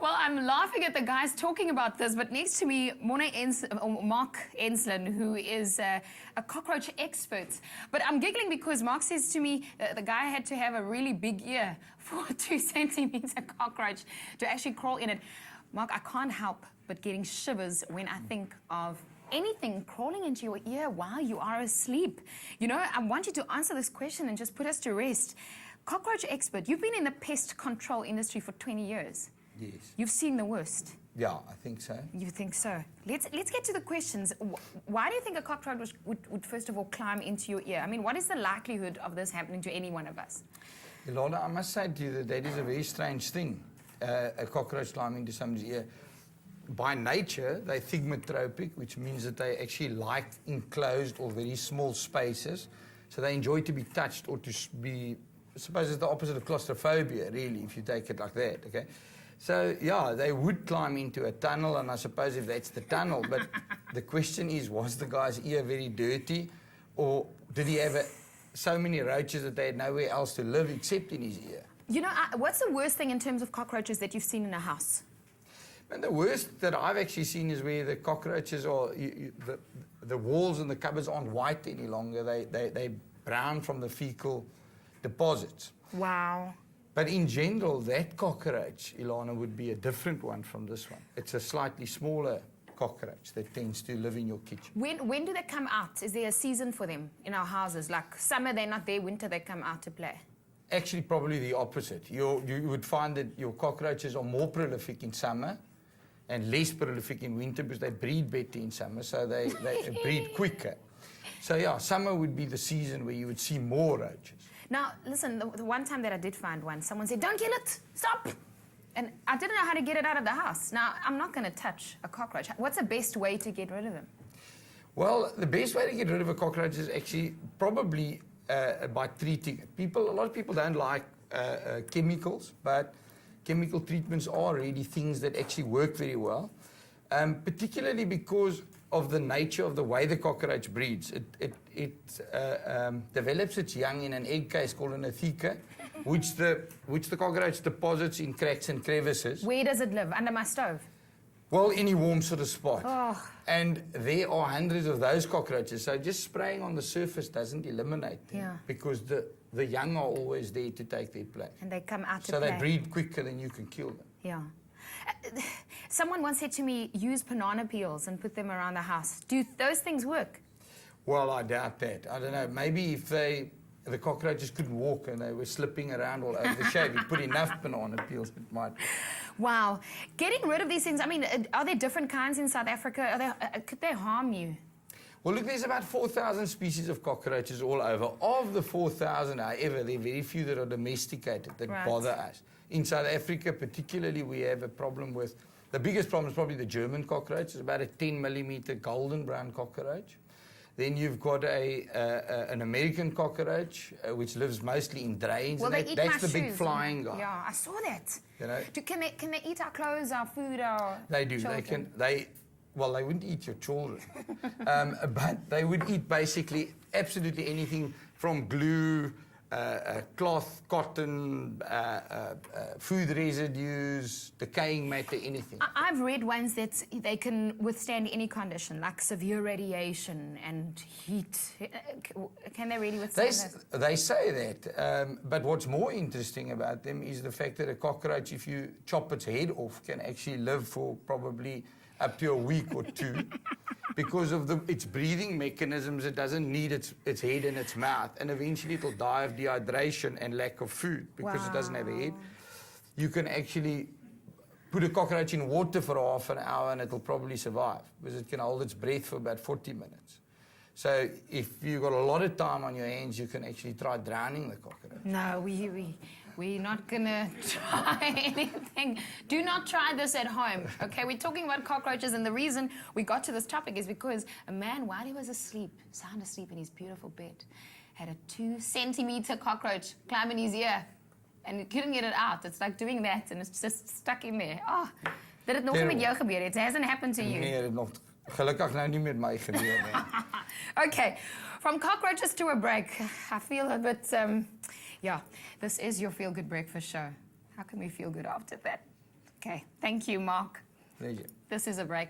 Well, I'm laughing at the guys talking about this, but next to me, Mark Enslin, who is a cockroach expert. But I'm giggling because Mark says to me the guy had to have a really big ear for a 2-centimeter cockroach to actually crawl in it. Mark, I can't help but getting shivers when I think of anything crawling into your ear while you are asleep. You know, I want you to answer this question and just put us to rest. Cockroach expert, you've been in the pest control industry for 20 years. Yes. You've seen the worst. Yeah, I think so. You think so? Let's get to the questions. Why do you think a cockroach would first of all climb into your ear? I mean, what is the likelihood of this happening to any one of us? Ilona, I must say to you that is a very strange thing, a cockroach climbing into somebody's ear. By nature, they're thigmotropic, which means that they actually like enclosed or very small spaces. So they enjoy to be touched or to be, I suppose it's the opposite of claustrophobia, really, if you take it like that, okay? So, yeah, they would climb into a tunnel, and I suppose if that's the tunnel, but the question is, was the guy's ear very dirty, or did he have so many roaches that they had nowhere else to live except in his ear? You know, what's the worst thing in terms of cockroaches that you've seen in a house? And the worst that I've actually seen is where the cockroaches are, the walls and the cupboards aren't white any longer. They're brown from the fecal deposits. Wow. But in general, that cockroach, Ilana, would be a different one from this one. It's a slightly smaller cockroach that tends to live in your kitchen. When do they come out? Is there a season for them in our houses? Like summer, they're not there, winter, they come out to play? Actually, probably the opposite. You would find that your cockroaches are more prolific in summer and less prolific in winter because they breed better in summer, so they breed quicker. So, yeah, summer would be the season where you would see more roaches. Now, listen, the one time that I did find one, someone said, "Don't kill it, stop!" And I didn't know how to get it out of the house. Now, I'm not going to touch a cockroach. What's the best way to get rid of them? Well, the best way to get rid of a cockroach is actually probably by treating it. A lot of people don't like chemicals, but chemical treatments are really things that actually work very well, particularly because of the nature of the way the cockroach breeds. It develops its young in an egg case called an atheca, which the cockroach deposits in cracks and crevices. Where does it live? Under my stove? Well, any warm sort of spot. Oh. And there are hundreds of those cockroaches, so just spraying on the surface doesn't eliminate them. Yeah. Because the young are always there to take their place. And they come out to play. So they breed quicker than you can kill them. Yeah. Someone once said to me, use banana peels and put them around the house. Do those things work? Well, I doubt that. I don't know. Maybe if the cockroaches couldn't walk and they were slipping around all over the shade, you put enough banana peels, it might. Wow. Getting rid of these things, I mean, are there different kinds in South Africa? Could they harm you? Well, look, there's about 4,000 species of cockroaches all over. Of the 4,000, however, there are very few that are domesticated, that bother us. In South Africa, particularly, we have a problem with... The biggest problem is probably the German cockroach. It's about a 10-millimeter golden brown cockroach. Then you've got an American cockroach, which lives mostly in drains. Well, and that's the big flying guy. Yeah, I saw that. You know? Can they eat our clothes, our food, our They do. children? Well, they wouldn't eat your children. But they would eat basically absolutely anything from glue, cloth, cotton, food residues, decaying matter, anything. I've read ones that they can withstand any condition, like severe radiation and heat. Can they really withstand that? They say that. But what's more interesting about them is the fact that a cockroach, if you chop its head off, can actually live for probably up to a week or two. Because of its breathing mechanisms, it doesn't need its head and its mouth, and eventually it'll die of dehydration and lack of food because it doesn't have a head. You can actually put a cockroach in water for half an hour and it'll probably survive because it can hold its breath for about 40 minutes. So if you've got a lot of time on your hands, you can actually try drowning the cockroach. No, we're not going to try anything. Do not try this at home, okay? We're talking about cockroaches, and the reason we got to this topic is because a man, while he was sound asleep in his beautiful bed, had a 2-centimeter cockroach climb in his ear, and he couldn't get it out. It's like doing that, and it's just stuck in there. Oh, did it nog met jou gebeur? It hasn't happened to you. Nee, dit nog gelukkig nou nie met my gebeur nie. Okay, from cockroaches to a break. I feel a bit, yeah, this is your Feel Good Breakfast show. How can we feel good after that? Okay, thank you, Mark. Pleasure. This is a break.